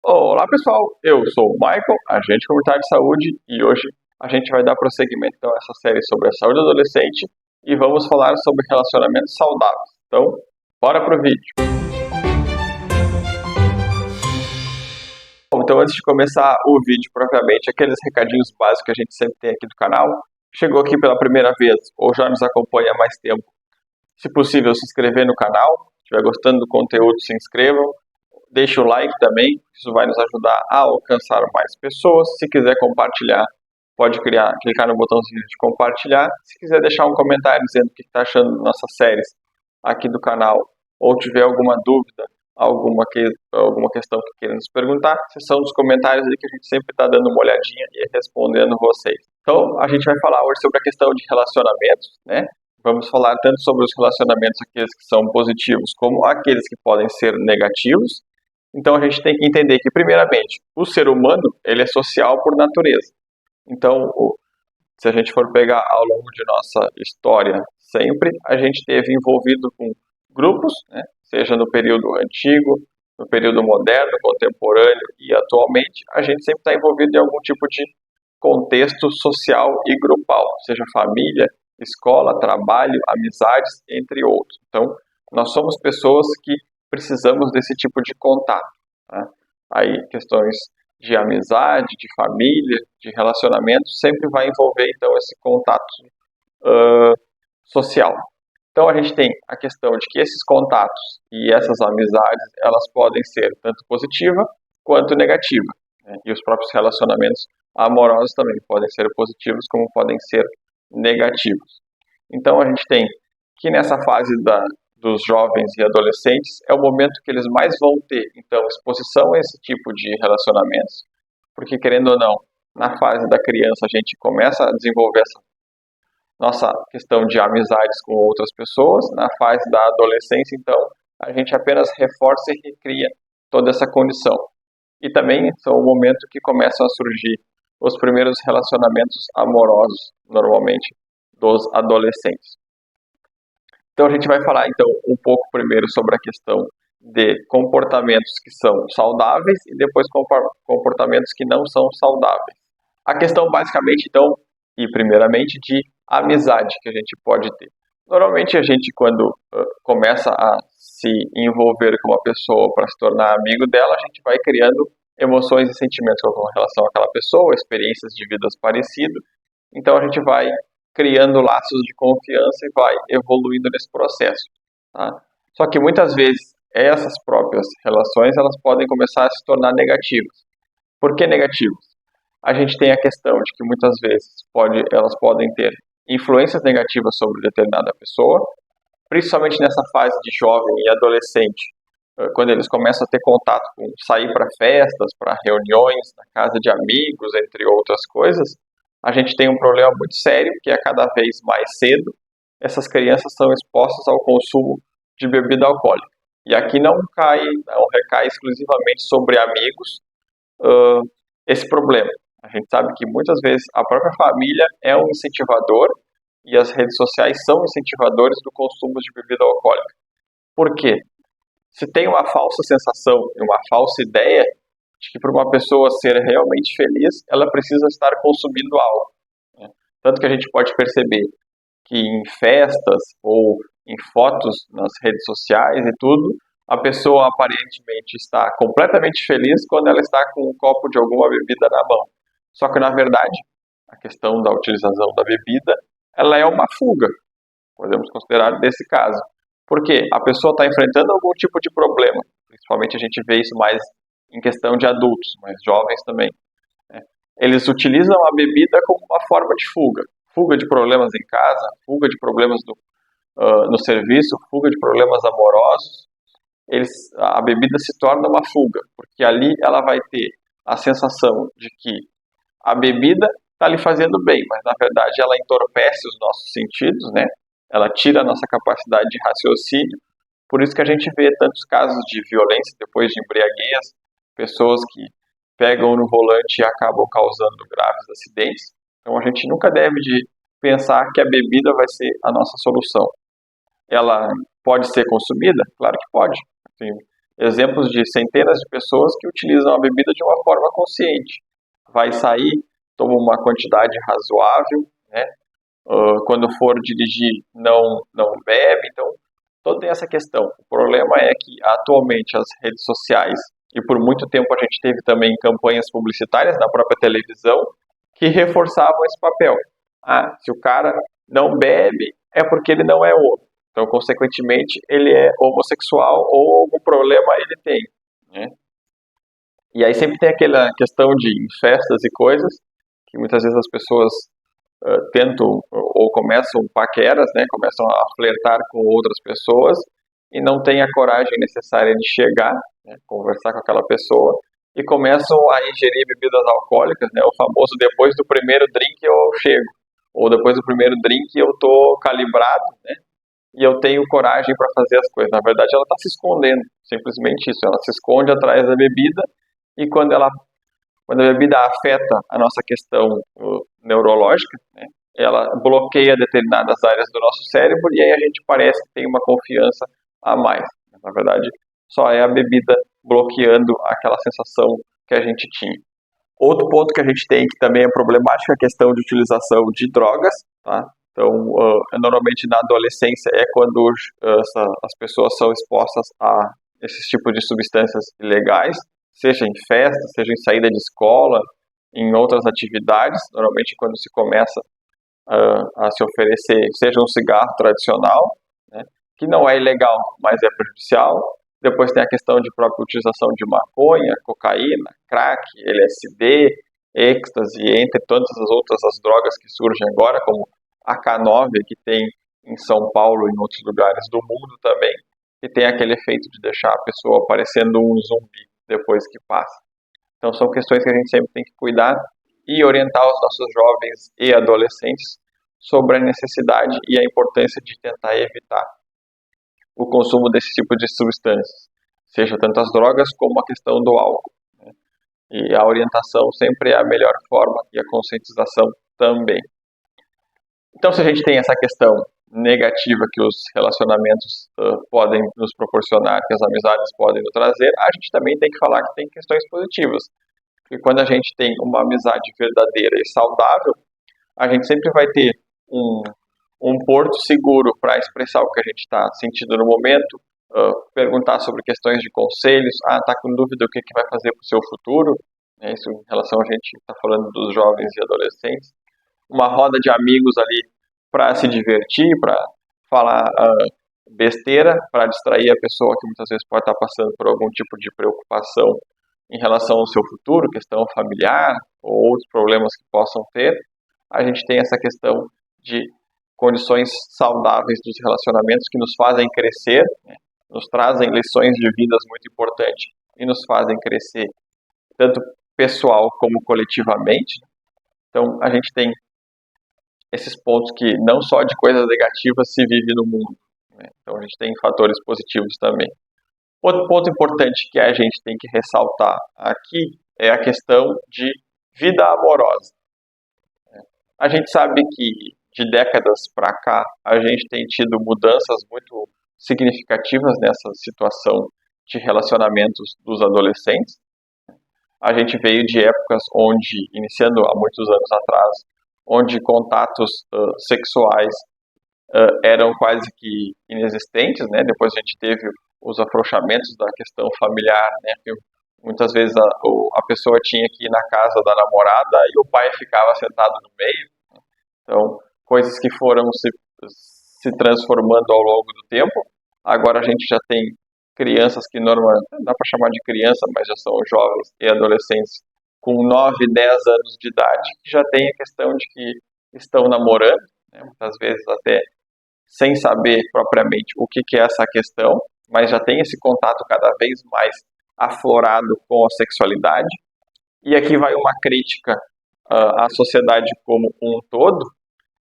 Olá pessoal, eu sou o Michael, agente comunitário de saúde, e hoje a gente vai dar prosseguimento então, a essa série sobre a saúde adolescente e vamos falar sobre relacionamentos saudáveis. Então, bora pro vídeo. Bom, então, antes de começar o vídeo propriamente, aqueles recadinhos básicos que a gente sempre tem aqui do canal. Chegou aqui pela primeira vez ou já nos acompanha há mais tempo, se possível se inscrever no canal. Se estiver gostando do conteúdo, se inscrevam. Deixe o like também, isso vai nos ajudar a alcançar mais pessoas. Se quiser compartilhar, pode clicar no botãozinho de compartilhar. Se quiser deixar um comentário dizendo o que está achando das nossas séries aqui do canal, ou tiver alguma dúvida, alguma questão que queira nos perguntar, seção dos comentários aí que a gente sempre está dando uma olhadinha e respondendo vocês. Então, a gente vai falar hoje sobre a questão de relacionamentos, né? Vamos falar tanto sobre os relacionamentos, aqueles que são positivos, como aqueles que podem ser negativos. Então a gente tem que entender que, primeiramente, o ser humano ele é social por natureza. Então, se a gente for pegar ao longo de nossa história, sempre a gente esteve envolvido com grupos, né? Seja no período antigo, no período moderno, contemporâneo e atualmente, a gente sempre está envolvido em algum tipo de contexto social e grupal, seja família, escola, trabalho, amizades, entre outros. Então, nós somos pessoas que precisamos desse tipo de contato. Tá? Aí, questões de amizade, de família, de relacionamento, sempre vai envolver, então, esse contato social. Então, a gente tem a questão de que esses contatos e essas amizades, elas podem ser tanto positiva quanto negativa. Né? E os próprios relacionamentos amorosos também podem ser positivos como podem ser negativos. Então, a gente tem que nessa fase dos jovens e adolescentes é o momento que eles mais vão ter, então, exposição a esse tipo de relacionamentos, porque, querendo ou não, na fase da criança a gente começa a desenvolver essa nossa questão de amizades com outras pessoas. Na fase da adolescência, então, a gente apenas reforça e recria toda essa condição. E também são o momento que começam a surgir os primeiros relacionamentos amorosos, normalmente, dos adolescentes. Então a gente vai falar então um pouco primeiro sobre a questão de comportamentos que são saudáveis e depois comportamentos que não são saudáveis. A questão basicamente então, e primeiramente, de amizade que a gente pode ter. Normalmente a gente quando começa a se envolver com uma pessoa para se tornar amigo dela, a gente vai criando emoções e sentimentos com relação àquela pessoa, experiências de vidas parecidas. Então a gente vai criando laços de confiança e vai evoluindo nesse processo. Tá? Só que muitas vezes essas próprias relações elas podem começar a se tornar negativas. Por que negativas? A gente tem a questão de que muitas vezes elas podem ter influências negativas sobre determinada pessoa, principalmente nessa fase de jovem e adolescente, quando eles começam a ter contato com sair para festas, para reuniões, na casa de amigos, entre outras coisas. A gente tem um problema muito sério, que é cada vez mais cedo, essas crianças são expostas ao consumo de bebida alcoólica. E aqui não recai exclusivamente sobre amigos esse problema. A gente sabe que muitas vezes a própria família é um incentivador e as redes sociais são incentivadores do consumo de bebida alcoólica. Por quê? Se tem uma falsa sensação, uma falsa ideia de que para uma pessoa ser realmente feliz, ela precisa estar consumindo algo. Né? Tanto que a gente pode perceber que em festas ou em fotos nas redes sociais e tudo, a pessoa aparentemente está completamente feliz quando ela está com um copo de alguma bebida na mão. Só que, na verdade, a questão da utilização da bebida, ela é uma fuga, podemos considerar desse caso. Porque a pessoa está enfrentando algum tipo de problema, principalmente a gente vê isso mais em questão de adultos, mas jovens também. Né? Eles utilizam a bebida como uma forma de fuga. Fuga de problemas em casa, fuga de problemas no serviço, fuga de problemas amorosos. A bebida se torna uma fuga, porque ali ela vai ter a sensação de que a bebida está lhe fazendo bem, mas na verdade ela entorpece os nossos sentidos, né? Ela tira a nossa capacidade de raciocínio. Por isso que a gente vê tantos casos de violência depois de embriaguez, pessoas que pegam no volante e acabam causando graves acidentes. Então a gente nunca deve pensar que a bebida vai ser a nossa solução. Ela pode ser consumida? Claro que pode. Assim, exemplos de centenas de pessoas que utilizam a bebida de uma forma consciente. Vai sair, toma uma quantidade razoável, né? Quando for dirigir, não bebe. Então, toda essa questão. O problema é que, atualmente, as redes sociais, e por muito tempo a gente teve também campanhas publicitárias na própria televisão, que reforçavam esse papel. Se o cara não bebe, é porque ele não é homem. Então, consequentemente, ele é homossexual ou algum problema ele tem, né? E aí sempre tem aquela questão de festas e coisas, que muitas vezes as pessoas tentam ou começam paqueras, né? Começam a flertar com outras pessoas e não têm a coragem necessária de chegar, né, conversar com aquela pessoa, e começam a ingerir bebidas alcoólicas, né? O famoso depois do primeiro drink eu chego, ou depois do primeiro drink eu tô calibrado, né? E eu tenho coragem para fazer as coisas. Na verdade, ela está se escondendo, simplesmente isso. Ela se esconde atrás da bebida e quando a bebida afeta a nossa questão neurológica, né, ela bloqueia determinadas áreas do nosso cérebro e aí a gente parece que tem uma confiança a mais. Na verdade, só é a bebida bloqueando aquela sensação que a gente tinha. Outro ponto que a gente tem que também é problemático é a questão de utilização de drogas, tá? Então, normalmente na adolescência é quando as pessoas são expostas a esses tipos de substâncias ilegais, seja em festa, seja em saída de escola, em outras atividades. Normalmente quando se começa a se oferecer, seja um cigarro tradicional, né, que não é ilegal, mas é prejudicial. Depois tem a questão de própria utilização de maconha, cocaína, crack, LSD, êxtase, entre todas as outras as drogas que surgem agora, como a K9, que tem em São Paulo e em outros lugares do mundo também, que tem aquele efeito de deixar a pessoa parecendo um zumbi depois que passa. Então são questões que a gente sempre tem que cuidar e orientar os nossos jovens e adolescentes sobre a necessidade e a importância de tentar evitar o consumo desse tipo de substâncias, seja tanto as drogas como a questão do álcool, né? E a orientação sempre é a melhor forma e a conscientização também. Então, se a gente tem essa questão negativa que os relacionamentos podem nos proporcionar, que as amizades podem nos trazer, a gente também tem que falar que tem questões positivas. Porque quando a gente tem uma amizade verdadeira e saudável, a gente sempre vai ter um porto seguro para expressar o que a gente está sentindo no momento, perguntar sobre questões de conselhos, está com dúvida o que vai fazer para o seu futuro, né? Isso em relação a gente está falando dos jovens e adolescentes. Uma roda de amigos ali para se divertir, para falar besteira, para distrair a pessoa que muitas vezes pode estar passando por algum tipo de preocupação em relação ao seu futuro, questão familiar ou outros problemas que possam ter. A gente tem essa questão de condições saudáveis dos relacionamentos que nos fazem crescer, né? Nos trazem lições de vidas muito importantes e nos fazem crescer tanto pessoal como coletivamente. Então a gente tem esses pontos que não só de coisas negativas se vive no mundo, né? Então a gente tem fatores positivos também. Outro ponto importante que a gente tem que ressaltar aqui é a questão de vida amorosa. A gente sabe que de décadas para cá a gente tem tido mudanças muito significativas nessa situação de relacionamentos dos adolescentes. A gente veio de épocas onde, iniciando há muitos anos atrás, onde contatos sexuais eram quase que inexistentes, né? Depois a gente teve os afrouxamentos da questão familiar, né? Que muitas vezes a pessoa tinha que ir na casa da namorada e o pai ficava sentado no meio. Então, coisas que foram se transformando ao longo do tempo. Agora a gente já tem crianças que normalmente, não dá para chamar de criança, mas já são jovens e adolescentes com 9, 10 anos de idade, que já tem a questão de que estão namorando, né? Muitas vezes até sem saber propriamente o que é essa questão, mas já tem esse contato cada vez mais aflorado com a sexualidade. E aqui vai uma crítica à sociedade como um todo,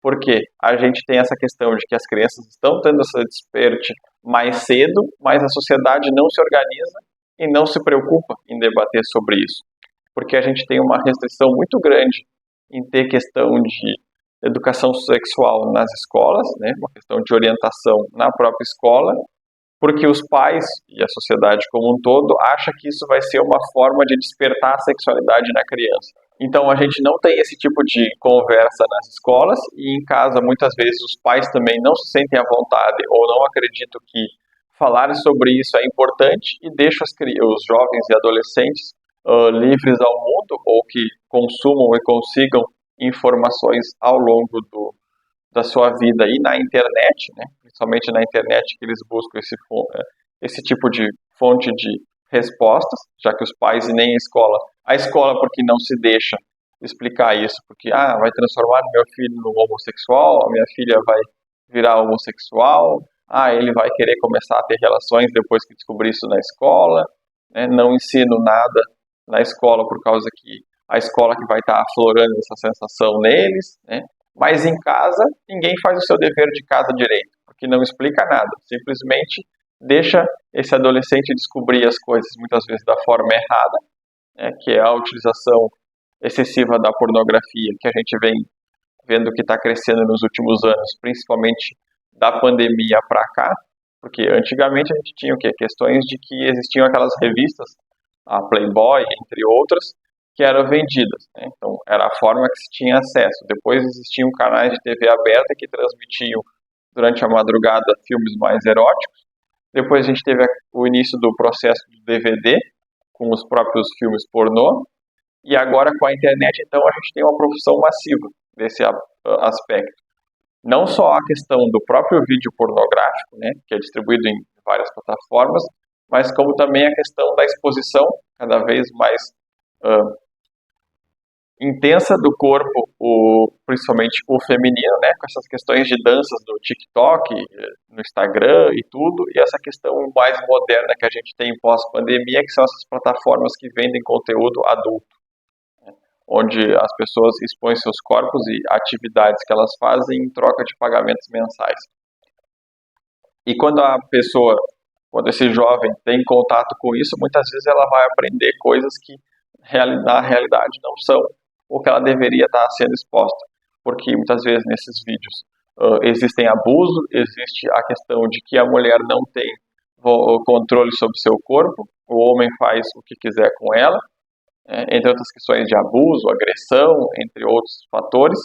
porque a gente tem essa questão de que as crianças estão tendo esse desperte mais cedo, mas a sociedade não se organiza e não se preocupa em debater sobre isso. Porque a gente tem uma restrição muito grande em ter questão de educação sexual nas escolas, né? Uma questão de orientação na própria escola, porque os pais e a sociedade como um todo acha que isso vai ser uma forma de despertar a sexualidade na criança. Então a gente não tem esse tipo de conversa nas escolas e em casa muitas vezes os pais também não se sentem à vontade ou não acreditam que falar sobre isso é importante e deixam os jovens e adolescentes livres ao mundo ou que consumam e consigam informações ao longo da sua vida e na internet, né? Principalmente na internet que eles buscam esse tipo de fonte de respostas, já que os pais e nem a escola porque não se deixa explicar isso, porque vai transformar meu filho no homossexual, a minha filha vai virar homossexual, ele vai querer começar a ter relações depois que descobrir isso na escola, né? Não ensino nada na escola por causa que a escola que vai estar aflorando essa sensação neles, né? Mas em casa, ninguém faz o seu dever de casa direito, porque não explica nada, simplesmente deixa esse adolescente descobrir as coisas muitas vezes da forma errada, né, que é a utilização excessiva da pornografia, que a gente vem vendo que está crescendo nos últimos anos, principalmente da pandemia para cá, porque antigamente a gente tinha o quê? Questões de que existiam aquelas revistas, a Playboy, entre outras, que eram vendidas, né? Então era a forma que se tinha acesso. Depois existiam canais de TV aberta que transmitiam durante a madrugada filmes mais eróticos. Depois a gente teve o início do processo do DVD com os próprios filmes pornô e agora com a internet então a gente tem uma profusão massiva desse aspecto. Não só a questão do próprio vídeo pornográfico, né, que é distribuído em várias plataformas, mas como também a questão da exposição cada vez mais intensa do corpo, principalmente o feminino, né, com essas questões de danças do TikTok, no Instagram e tudo, e essa questão mais moderna que a gente tem pós-pandemia, que são essas plataformas que vendem conteúdo adulto, né, onde as pessoas expõem seus corpos e atividades que elas fazem em troca de pagamentos mensais. E quando esse jovem tem contato com isso, muitas vezes ela vai aprender coisas que na realidade não são o que ela deveria estar sendo exposta, porque muitas vezes nesses vídeos existem abuso, existe a questão de que a mulher não tem o controle sobre seu corpo, o homem faz o que quiser com ela, entre outras questões de abuso, agressão, entre outros fatores.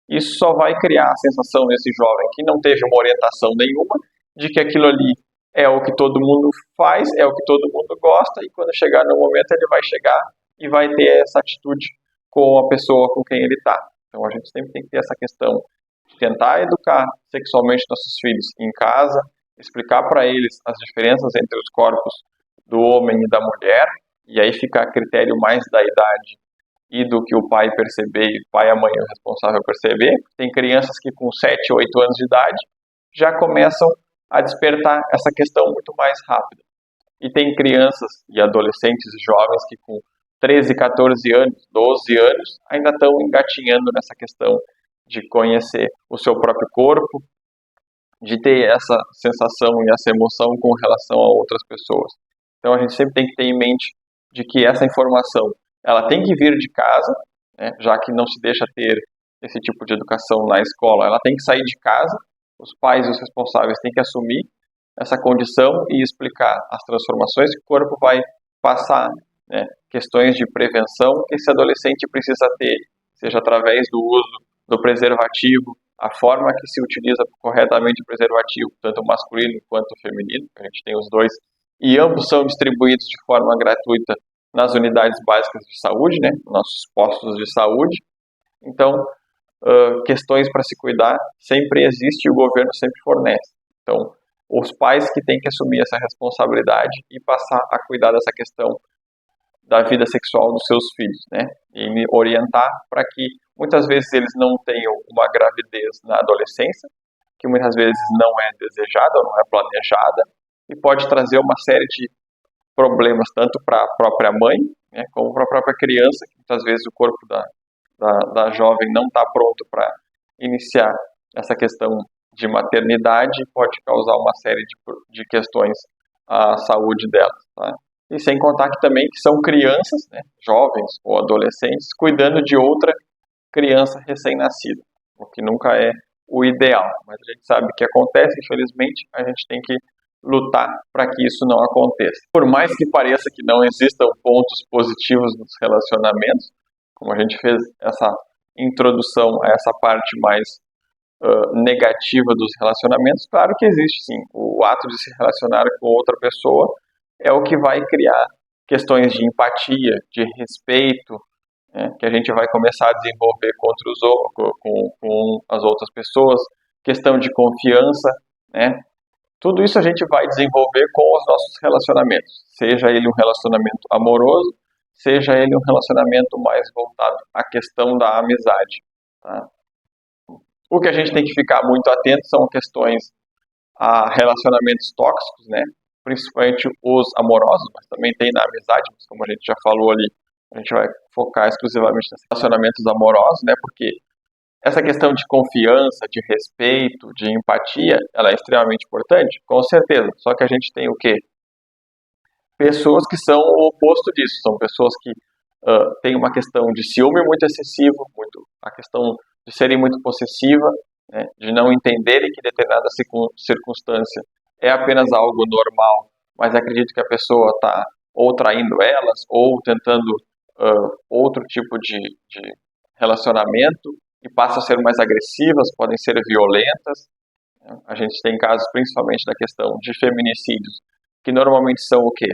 Isso só vai criar a sensação nesse jovem que não teve uma orientação nenhuma, de que aquilo ali é o que todo mundo faz, é o que todo mundo gosta, e quando chegar no momento ele vai chegar e vai ter essa atitude com a pessoa com quem ele está. Então a gente sempre tem que ter essa questão de tentar educar sexualmente nossos filhos em casa, explicar para eles as diferenças entre os corpos do homem e da mulher, e aí fica a critério mais da idade e do que o pai perceber, e o pai e a mãe é o responsável perceber. Tem crianças que com 7, 8 anos de idade já começam a despertar essa questão muito mais rápida. E tem crianças e adolescentes e jovens que com 13, 14 anos, 12 anos, ainda estão engatinhando nessa questão de conhecer o seu próprio corpo, de ter essa sensação e essa emoção com relação a outras pessoas. Então a gente sempre tem que ter em mente de que essa informação, ela tem que vir de casa, né, já que não se deixa ter esse tipo de educação na escola, ela tem que sair de casa, os pais e os responsáveis têm que assumir essa condição e explicar as transformações que o corpo vai passar, né, questões de prevenção que esse adolescente precisa ter, seja através do uso do preservativo, a forma que se utiliza corretamente o preservativo, tanto o masculino quanto o feminino, a gente tem os dois, e ambos são distribuídos de forma gratuita nas unidades básicas de saúde, né, nossos postos de saúde. Então, questões para se cuidar sempre existe e o governo sempre fornece. Então, os pais que têm que assumir essa responsabilidade e passar a cuidar dessa questão da vida sexual dos seus filhos, né? E orientar para que muitas vezes eles não tenham uma gravidez na adolescência, que muitas vezes não é desejada ou não é planejada, e pode trazer uma série de problemas tanto para a própria mãe, né, como para a própria criança, que muitas vezes o corpo da jovem não está pronto para iniciar essa questão de maternidade e pode causar uma série de questões à saúde dela, tá? E sem contar que também que são crianças, né, jovens ou adolescentes, cuidando de outra criança recém-nascida, o que nunca é o ideal, mas a gente sabe que acontece, infelizmente, a gente tem que lutar para que isso não aconteça. Por mais que pareça que não existam pontos positivos nos relacionamentos, como a gente fez essa introdução a essa parte mais negativa dos relacionamentos, claro que existe sim. O ato de se relacionar com outra pessoa é o que vai criar questões de empatia, de respeito, né, que a gente vai começar a desenvolver com as outras pessoas, questão de confiança, né? Tudo isso a gente vai desenvolver com os nossos relacionamentos, seja ele um relacionamento amoroso, seja ele um relacionamento mais voltado à questão da amizade. Tá? O que a gente tem que ficar muito atento são questões a relacionamentos tóxicos, né? Principalmente os amorosos, mas também tem na amizade, mas como a gente já falou ali, a gente vai focar exclusivamente nos relacionamentos amorosos, né? Porque essa questão de confiança, de respeito, de empatia, ela é extremamente importante, com certeza. Só que a gente tem o quê? Pessoas que são o oposto disso, são pessoas que têm uma questão de ciúme muito excessivo, a questão de serem muito possessiva, né, de não entenderem que determinada circunstância é apenas algo normal, mas acredito que a pessoa está ou traindo elas, ou tentando outro tipo de relacionamento, e passam a ser mais agressivas, podem ser violentas. Né? A gente tem casos principalmente da questão de feminicídios, que normalmente são o quê?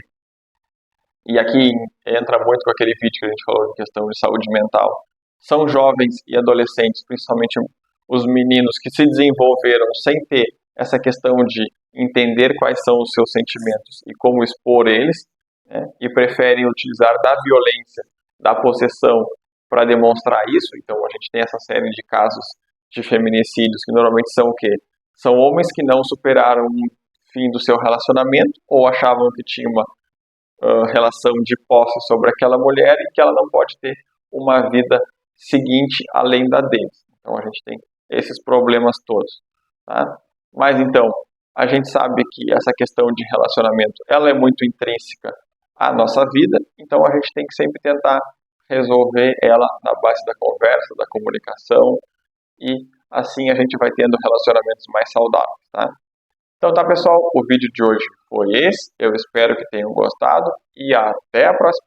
E aqui entra muito com aquele vídeo que a gente falou de questão de saúde mental. São jovens e adolescentes, principalmente os meninos, que se desenvolveram sem ter essa questão de entender quais são os seus sentimentos e como expor eles, né? E preferem utilizar da violência, da possessão, para demonstrar isso. Então a gente tem essa série de casos de feminicídios que normalmente são o quê? São homens que não superaram o fim do seu relacionamento ou achavam que tinha uma relação de posse sobre aquela mulher e que ela não pode ter uma vida seguinte além da deles. Então a gente tem esses problemas todos. Tá? Mas então, a gente sabe que essa questão de relacionamento ela é muito intrínseca à nossa vida, então a gente tem que sempre tentar resolver ela na base da conversa, da comunicação, e assim a gente vai tendo relacionamentos mais saudáveis. Tá? Então tá, pessoal, o vídeo de hoje foi esse. Eu espero que tenham gostado e até a próxima.